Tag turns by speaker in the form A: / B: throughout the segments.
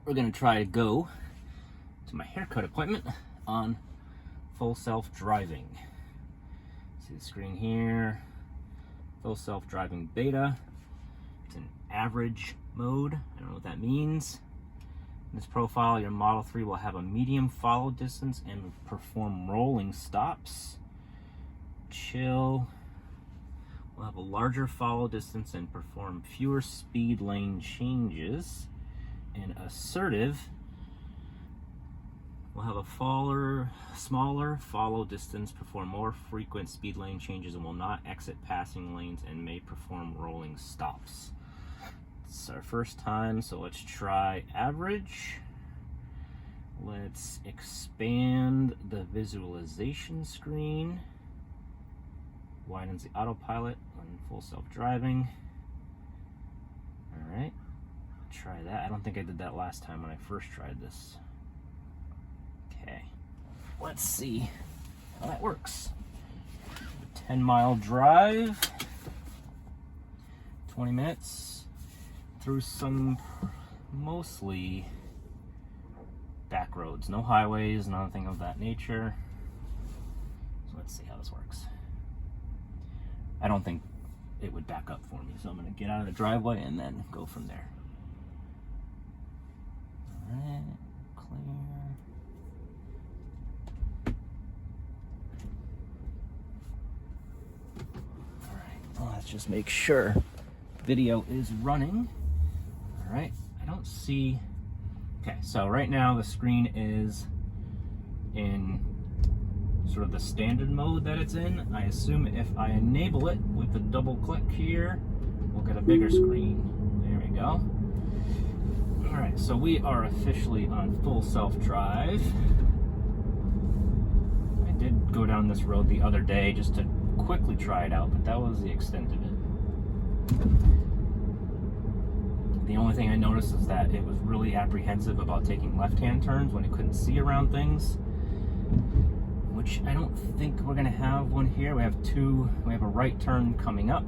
A: we're gonna try to go to my haircut appointment on full self-driving. See the screen here, full self-driving beta. It's in average mode. I don't know what that means. In this profile, your Model 3 will have a medium follow distance and perform rolling stops. Chill. We'll have a larger follow distance and perform fewer speed lane changes. And assertive, we'll have a smaller follow distance, perform more frequent speed lane changes, and will not exit passing lanes and may perform rolling stops. It's our first time, so let's try average. Let's expand the visualization screen. Widens the autopilot on full self-driving. All right, try that. I don't think I did that last time when I first tried this. Okay, let's see how that works. 10-mile drive, 20 minutes through some mostly back roads, no highways, nothing of that nature. So let's see how this works. I don't think it would back up for me, so I'm going to get out of the driveway and then go from there. All right, clear. All right, well, let's just make sure video is running. All right, I don't see. Okay, so right now the screen is in sort of the standard mode that it's in. I assume if I enable it with the double click here, we'll get a bigger screen. There we go. All right, so we are officially on full self-drive. I did go down this road the other day just to quickly try it out, but that was the extent of it. The only thing I noticed is that it was really apprehensive about taking left-hand turns when it couldn't see around things, which I don't think we're gonna have one here. We have a right turn coming up.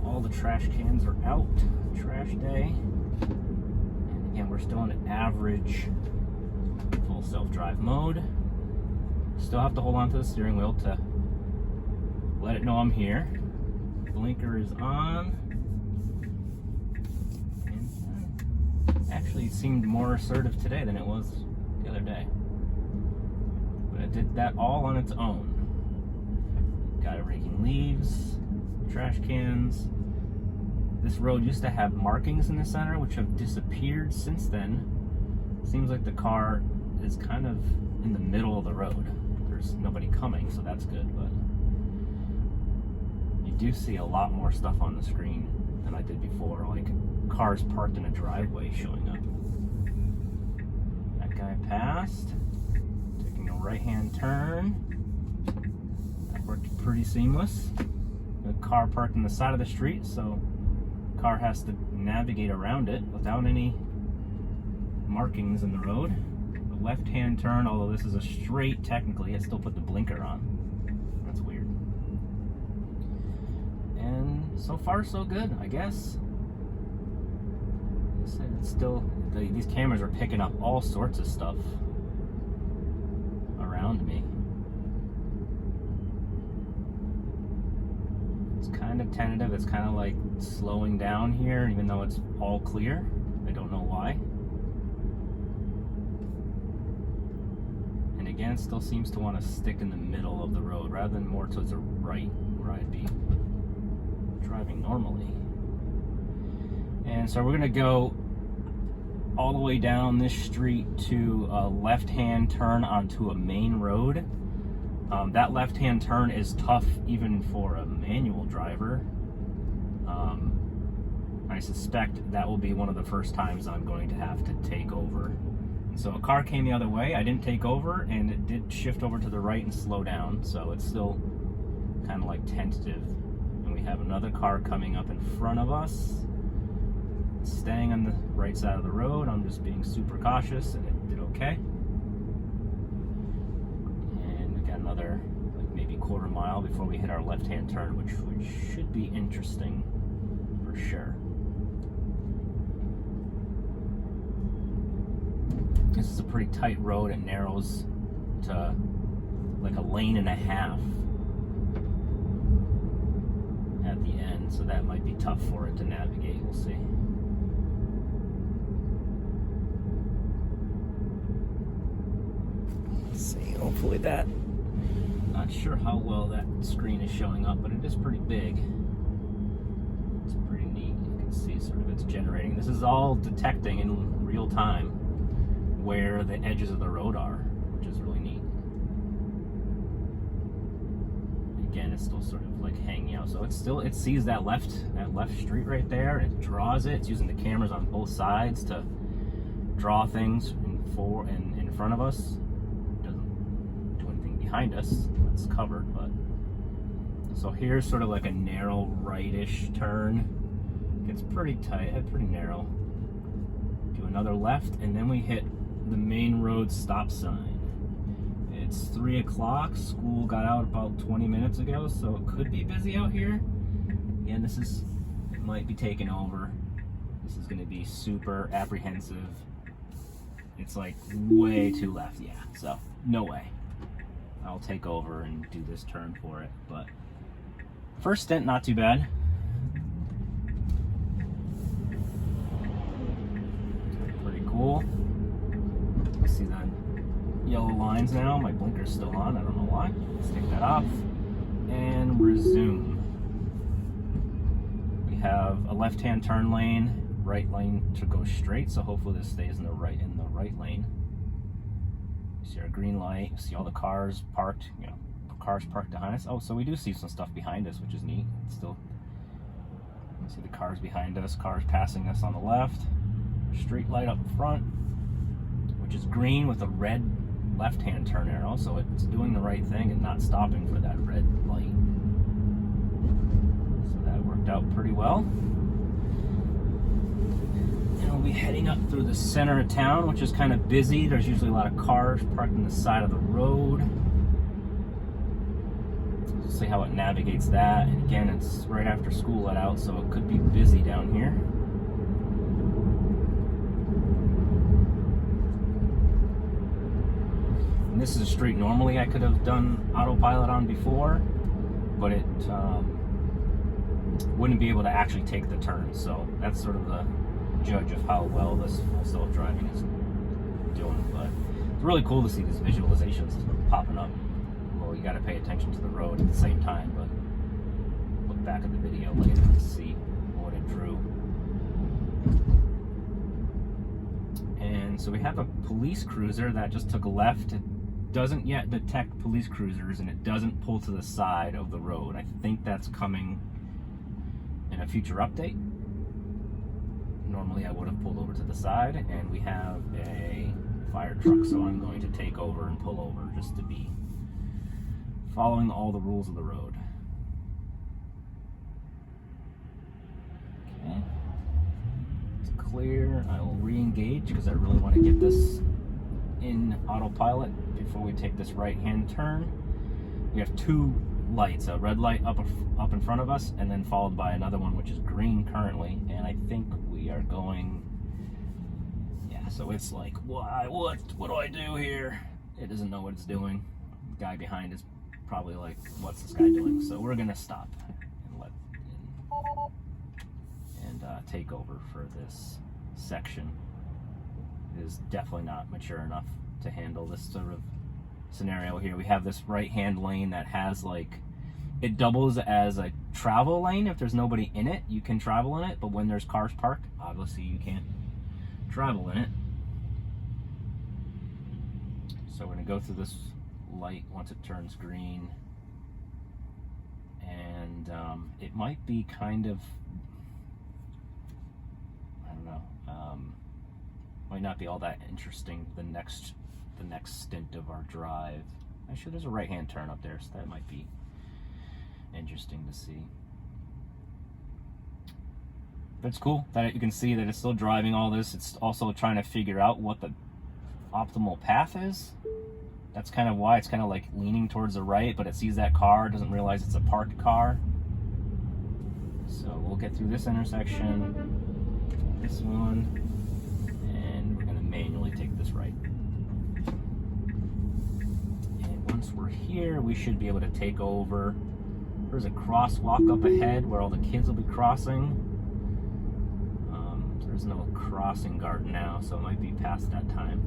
A: All the trash cans are out, trash day. And again, we're still in average full self-drive mode. Still have to hold on to the steering wheel to let it know I'm here. Blinker is on. And actually, it seemed more assertive today than it was the other day. But it did that all on its own. Got it raking leaves, trash cans. This road used to have markings in the center, which have disappeared since then. Seems like the car is kind of in the middle of the road. There's nobody coming, so that's good, but you do see a lot more stuff on the screen than I did before, like cars parked in a driveway showing up. That guy passed, taking a right-hand turn. That worked pretty seamless. The car parked on the side of the street, so the car has to navigate around it without any markings in the road. The left-hand turn, although this is a straight technically, I still put the blinker on. That's weird. And so far so good, I guess. It's still, these cameras are picking up all sorts of stuff around me. It's kind of tentative. It's kind of like slowing down here, even though it's all clear. I don't know why. And again, it still seems to want to stick in the middle of the road rather than more towards the right where I'd be driving normally. And so we're going to go all the way down this street to a left-hand turn onto a main road. That left-hand turn is tough even for a manual driver. I suspect that will be one of the first times I'm going to have to take over. And so a car came the other way, I didn't take over, and it did shift over to the right and slow down, so it's still kind of like tentative. And we have another car coming up in front of us. Staying on the right side of the road. I'm just being super cautious, and it did okay. And we got another, like maybe quarter mile before we hit our left-hand turn, which should be interesting for sure. This is a pretty tight road. It narrows to like a lane and a half at the end, so that might be tough for it to navigate. We'll see. Let's see, hopefully that, not sure how well that screen is showing up, but it is pretty big. It's pretty neat. You can see sort of it's generating. This is all detecting in real time where the edges of the road are, which is really neat. Again, it's still sort of like hanging out, so it sees that left street right there. It draws it. It's using the cameras on both sides to draw things in front of us. Doesn't do anything behind us. It's covered, but so here's sort of like a narrow rightish turn. It's pretty tight, pretty narrow. Do another left, and then we hit the main road stop sign. It's 3 o'clock. School got out about 20 minutes ago, so it could be busy out here. And it might be taken over. This is going to be super apprehensive. It's like way too left, yeah. So no way. I'll take over and do this turn for it. But first stint, not too bad. Pretty cool. You see that yellow lines now. My blinker's still on. I don't know why. Let's take that off and resume. We have a left-hand turn lane, right lane to go straight. So hopefully this stays in the right lane. You see our green light. You see all the cars parked. You know, cars parked behind us. Oh, so we do see some stuff behind us, which is neat. It's still, you see the cars behind us. Cars passing us on the left. Street light up front, which is green with a red left-hand turn arrow, so it's doing the right thing and not stopping for that red light. So that worked out pretty well. And we'll be heading up through the center of town, which is kind of busy. There's usually a lot of cars parked on the side of the road. We'll see how it navigates that. And again, it's right after school let out, so it could be busy down here. This is a street normally I could have done autopilot on before, but it wouldn't be able to actually take the turn. So that's sort of the judge of how well this full self-driving is doing. But it's really cool to see these visualizations popping up. Well, you got to pay attention to the road at the same time, but look back at the video later to see what it drew. And so we have a police cruiser that just took a left. It doesn't yet detect police cruisers, and it doesn't pull to the side of the road. I think that's coming in a future update. Normally I would have pulled over to the side, and we have a fire truck, so I'm going to take over and pull over just to be following all the rules of the road. Okay. It's clear. I will re-engage because I really want to get this in autopilot before we take this right-hand turn. We have two lights, a red light up in front of us, and then followed by another one which is green currently, and I think we are going, yeah, so it's like, what do I do here? It doesn't know what it's doing. The guy behind is probably like, what's this guy doing? So we're gonna stop and take over for this section. It is definitely not mature enough to handle this sort of scenario here. We have this right-hand lane that has like, it doubles as a travel lane. If there's nobody in it, you can travel in it, but when there's cars parked, obviously you can't travel in it. So we're gonna go through this light once it turns green, and it might be kind of, I don't know, might not be all that interesting the next stint of our drive. Actually, there's a right-hand turn up there, so that might be interesting to see. But it's cool that you can see that it's still driving all this. It's also trying to figure out what the optimal path is. That's kind of why it's kind of like leaning towards the right, but it sees that car, doesn't realize it's a parked car. So we'll get through this intersection, this one, and we're gonna manually take this right. And once we're here, we should be able to take over. There's a crosswalk up ahead where all the kids will be crossing. There's no crossing guard now, so it might be past that time.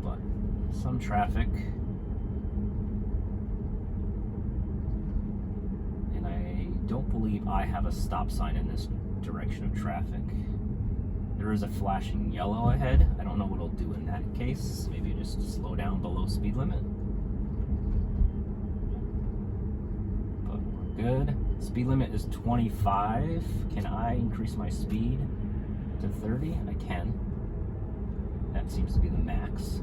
A: But some traffic. And I don't believe I have a stop sign in this direction of traffic. There is a flashing yellow ahead. I don't know what it'll do in that case. Maybe just slow down below speed limit. But we're good. Speed limit is 25. Can I increase my speed to 30? I can. That seems to be the max.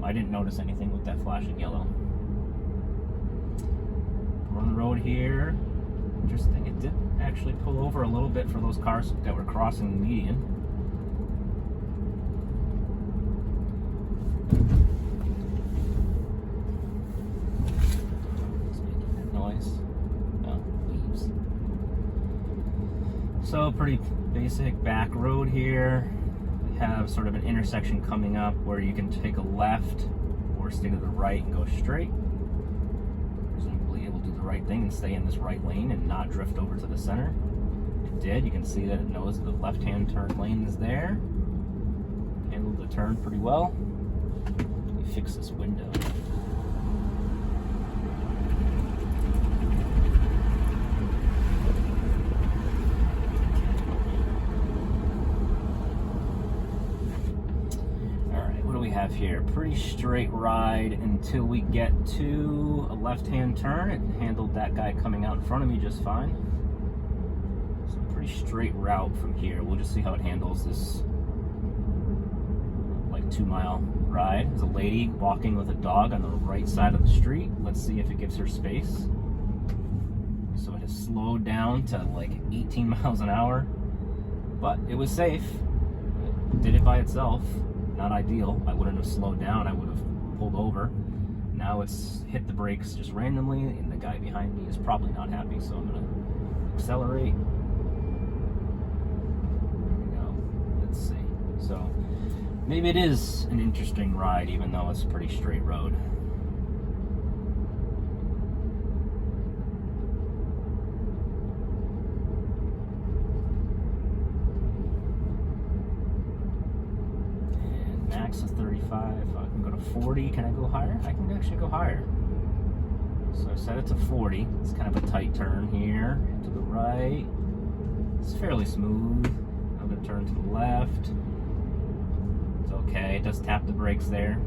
A: I didn't notice anything with that flashing yellow. We're on the road here. Interesting, it did actually pull over a little bit for those cars that were crossing the median. It's making that noise. No, leaves. So, pretty basic back road here. We have sort of an intersection coming up where you can take a left or stay to the right and go straight. Presumably it will do the right thing and stay in this right lane and not drift over to the center. It did. You can see that it knows the left-hand turn lane is there. Handled the turn pretty well. Let me fix this window. Have here pretty straight ride until we get to a left-hand turn. It handled that guy coming out in front of me just fine. So pretty straight route from here. We'll just see how it handles this like 2-mile ride. There's a lady walking with a dog on the right side of the street. Let's see if it gives her space. So it has slowed down to like 18 miles an hour, but it was safe. It did it by itself. Not ideal. I wouldn't have slowed down. I would have pulled over. Now it's hit the brakes just randomly, and the guy behind me is probably not happy, so I'm going to accelerate. There we go. Let's see. So maybe it is an interesting ride, even though it's a pretty straight road. Max is 35. I can go to 40. Can I go higher? I can actually go higher. So I set it to 40. It's kind of a tight turn here. To the right. It's fairly smooth. I'm going to turn to the left. It's okay. It does tap the brakes there.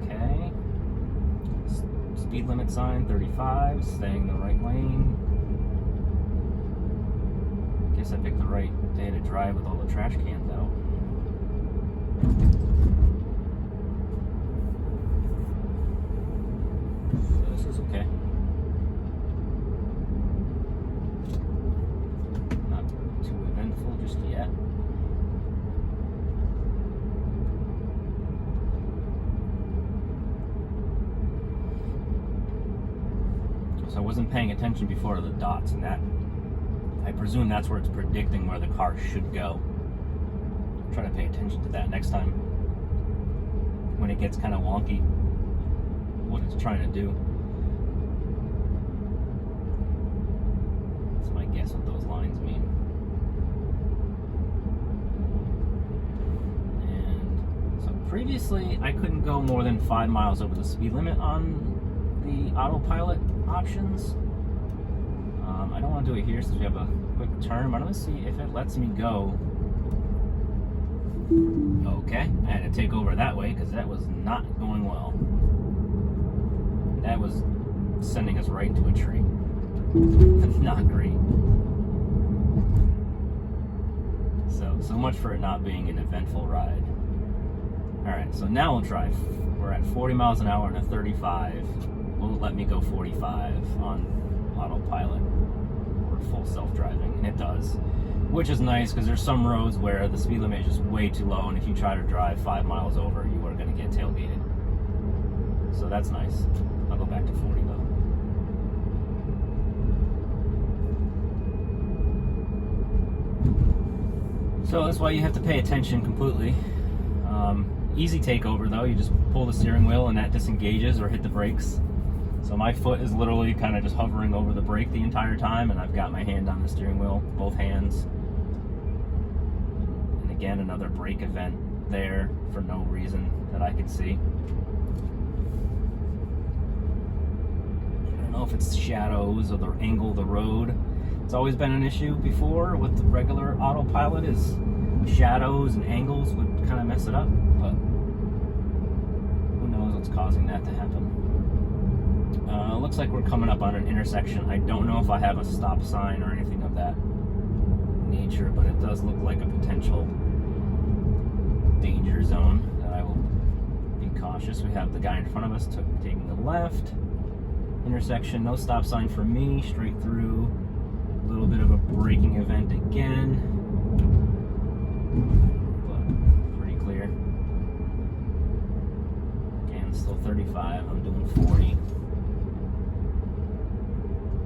A: Okay. Speed limit sign 35. Staying in the right lane. Guess I picked the right day to drive with all the trash cans out. So this is okay. Not too eventful just yet. So I wasn't paying attention before to the dots, and that I presume that's where it's predicting where the car should go. I'll try to pay attention to that next time when it gets kind of wonky, what it's trying to do. That's my guess what those lines mean. And so previously I couldn't go more than 5 miles over the speed limit on the autopilot options. I don't want to do it here since we have a quick turn, but I'm going to see if it lets me go. Okay, I had to take over that way because that was not going well. That was sending us right into a tree. That's not great. So much for it not being an eventful ride. Alright, so now we'll try. We're at 40 miles an hour and a 35. Will it let me go 45 on autopilot? Full self-driving, and it does, which is nice because there's some roads where the speed limit is just way too low, and if you try to drive 5 miles over, you are going to get tailgated. So that's nice. I'll go back to 40 though. So that's why you have to pay attention completely. Easy takeover though, you just pull the steering wheel and that disengages or hit the brakes. So my foot is literally kind of just hovering over the brake the entire time, and I've got my hand on the steering wheel, both hands. And again, another brake event there for no reason that I could see. I don't know if it's shadows or the angle of the road. It's always been an issue before with the regular autopilot, is shadows and angles would kind of mess it up, but who knows what's causing that to happen. Looks like we're coming up on an intersection. I don't know if I have a stop sign or anything of that nature, but it does look like a potential danger zone that I will be cautious. We have the guy in front of us taking the left. Intersection, no stop sign for me, straight through. A little bit of a braking event again, but pretty clear. Again, still 35, I'm doing 40.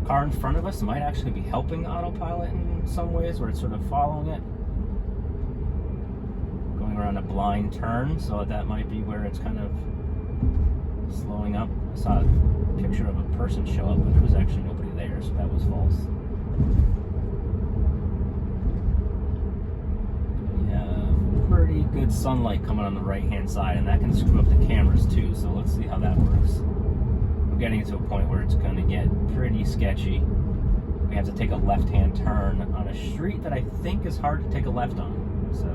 A: Car in front of us might actually be helping autopilot in some ways, where it's sort of following it. Going around a blind turn, so that might be where it's kind of slowing up. I saw a picture of a person show up, but there was actually nobody there, so that was false. We have pretty good sunlight coming on the right-hand side, and that can screw up the cameras too, so let's see how that works. We're getting to a point where it's going to get pretty sketchy. We have to take a left-hand turn on a street that I think is hard to take a left on. So,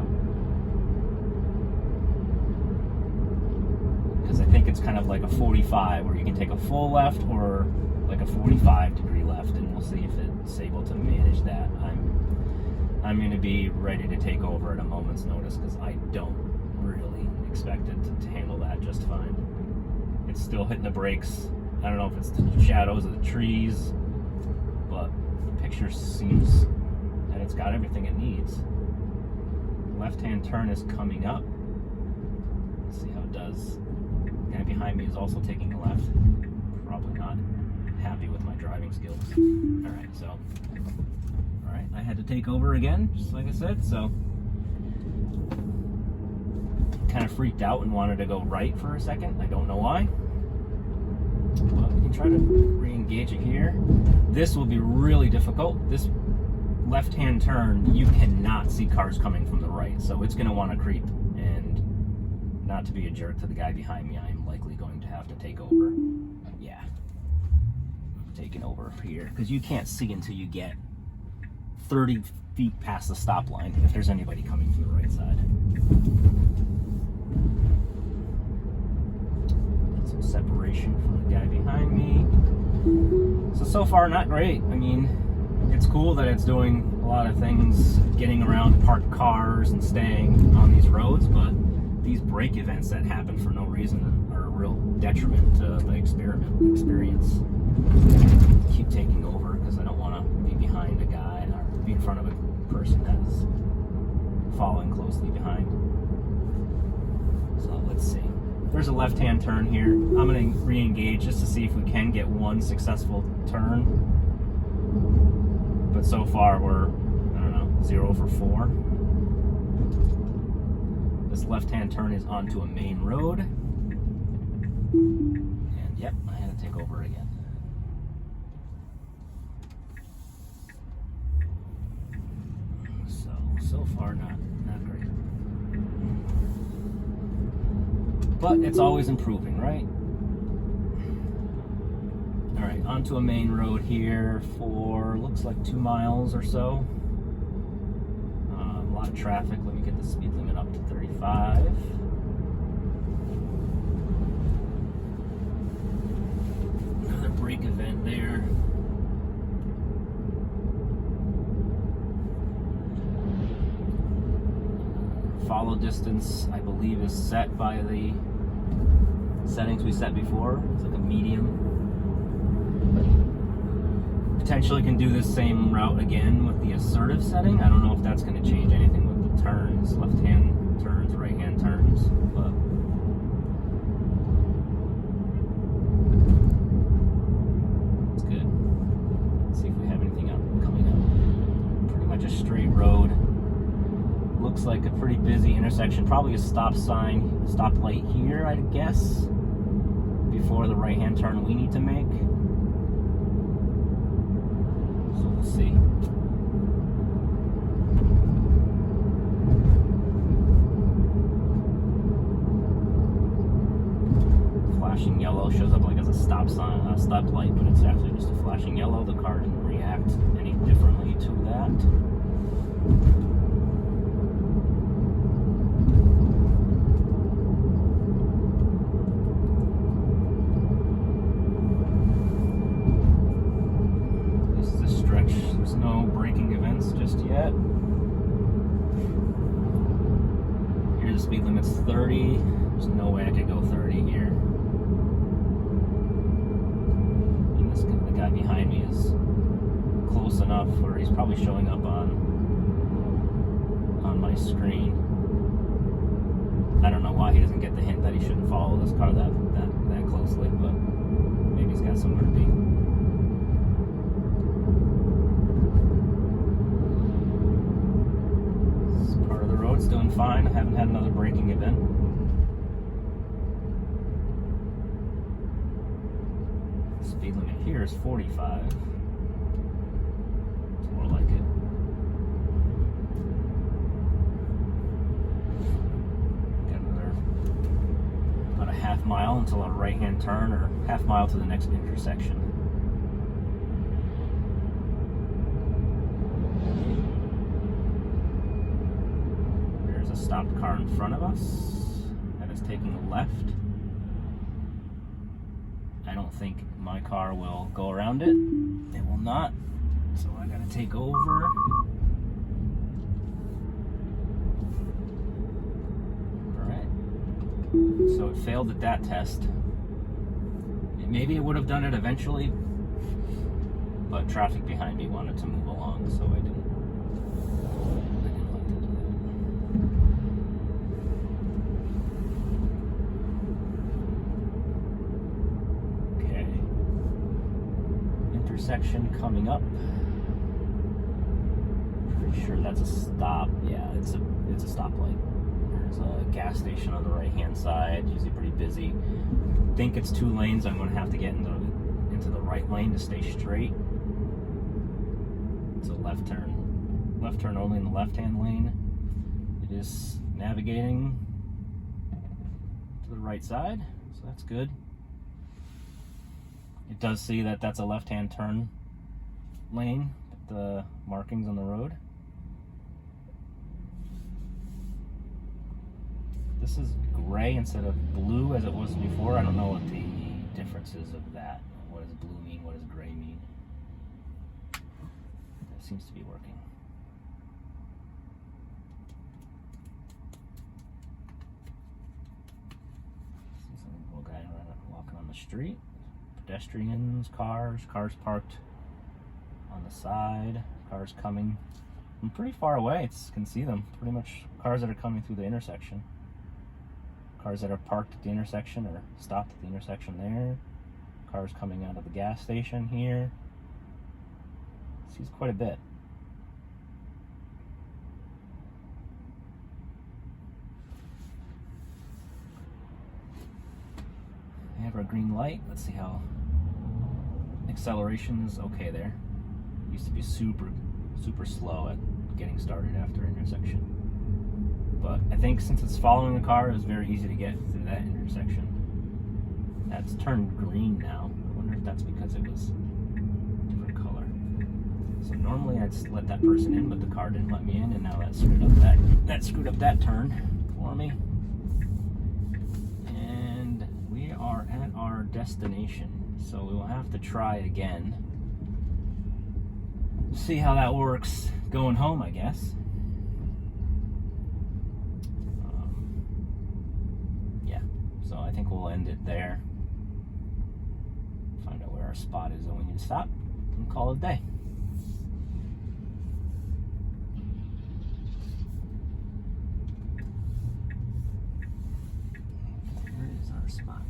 A: because I think it's kind of like a 45 where you can take a full left or like a 45-degree left, and we'll see if it's able to manage that. I'm going to be ready to take over at a moment's notice, because I don't really expect it to handle that just fine. It's still hitting the brakes. I don't know if it's the shadows of the trees, but the picture seems that it's got everything it needs. Left-hand turn is coming up. Let's see how it does. The guy behind me is also taking a left. Probably not happy with my driving skills. Alright, so I had to take over again, just like I said, so kind of freaked out and wanted to go right for a second. I don't know why. Well, we can try to re-engage it here. This will be really difficult. This left-hand turn, you cannot see cars coming from the right, so it's going to want to creep, and not to be a jerk to the guy behind me, I'm likely going to have to take over. Yeah, I'm taking over here, because you can't see until you get 30 feet past the stop line if there's anybody coming from the right side. Some separation from the guy behind me. So far not great. I mean, it's cool that it's doing a lot of things, getting around parked cars and staying on these roads, but these brake events that happen for no reason are a real detriment to the experience. Keep taking over because I don't want to be behind a guy or be in front of a person that's following closely behind. So let's see. There's a left-hand turn here. I'm going to re-engage just to see if we can get one successful turn. But so far we're, I don't know, 0 for 4. This left-hand turn is onto a main road. And yep, I had to take over again. So far not great. But it's always improving, right? Alright, onto a main road here for, looks like 2 miles or so. A lot of traffic. Let me get the speed limit up to 35. Another brake event there. Follow distance, I believe, is set by the settings we set before. It's like a medium. Potentially can do this same route again with the assertive setting. I don't know if that's going to change anything with the turns, left-hand turns, right-hand turns, but it's good. Let's see if we have anything coming up. Pretty much a straight road. looks like a pretty busy intersection. Probably a stop sign, stoplight here, I'd guess, before the right-hand turn we need to make. So we'll see. Flashing yellow shows up like as a stop sign, a stoplight, but it's actually just a flashing yellow. The car didn't react any differently to that. This is a stretch. There's no braking events just yet. Here the speed limit's 30. There's no way I could go 30 here. The guy behind me is close enough where he's probably showing up on my screen. I don't know why he doesn't get the hint that he shouldn't follow this car that closely, but maybe he's got somewhere to be. This part of the road's doing fine. I haven't had another braking event. Speed limit here is 45. It's more like it. Got another about a half mile until a right-hand turn, or half mile to the next intersection. There's a stopped car in front of us that is taking a left. I don't think my car will go around it. It will not. So I gotta take over. Alright. So it failed at that test. Maybe it would have done it eventually, but traffic behind me wanted to move along, so I didn't like to do that. Intersection coming up. Pretty sure that's a stop. Yeah, it's a stoplight. There's a gas station on the right-hand side. Usually pretty busy. I think it's 2 lanes. I'm going to have to get into the right lane to stay straight. It's a left turn. Left turn only in the left-hand lane. It is navigating to the right side, so that's good. It does see that that's a left-hand turn lane, the markings on the road. This is gray instead of blue as it was before. I don't know what the difference is of that. What does blue mean? What does gray mean? It seems to be working. See some little guy walking on the street. Pedestrians, cars parked on the side, cars coming from pretty far away. You can see them pretty much. Cars that are coming through the intersection, cars that are parked at the intersection or stopped at the intersection there, cars coming out of the gas station here. Sees quite a bit. We have our green light. Let's see how acceleration is okay there. It used to be super slow at getting started after intersection. But I think since it's following the car, it was very easy to get through that intersection. That's turned green now. I wonder if that's because it was a different color. So normally I'd let that person in, but the car didn't let me in, and now that screwed up that turn for me. And we are at our destination, so we will have to try again. See how that works going home, I guess. Yeah, so I think we'll end it there. Find out where our spot is that we need to stop and call it a day. Where is our spot?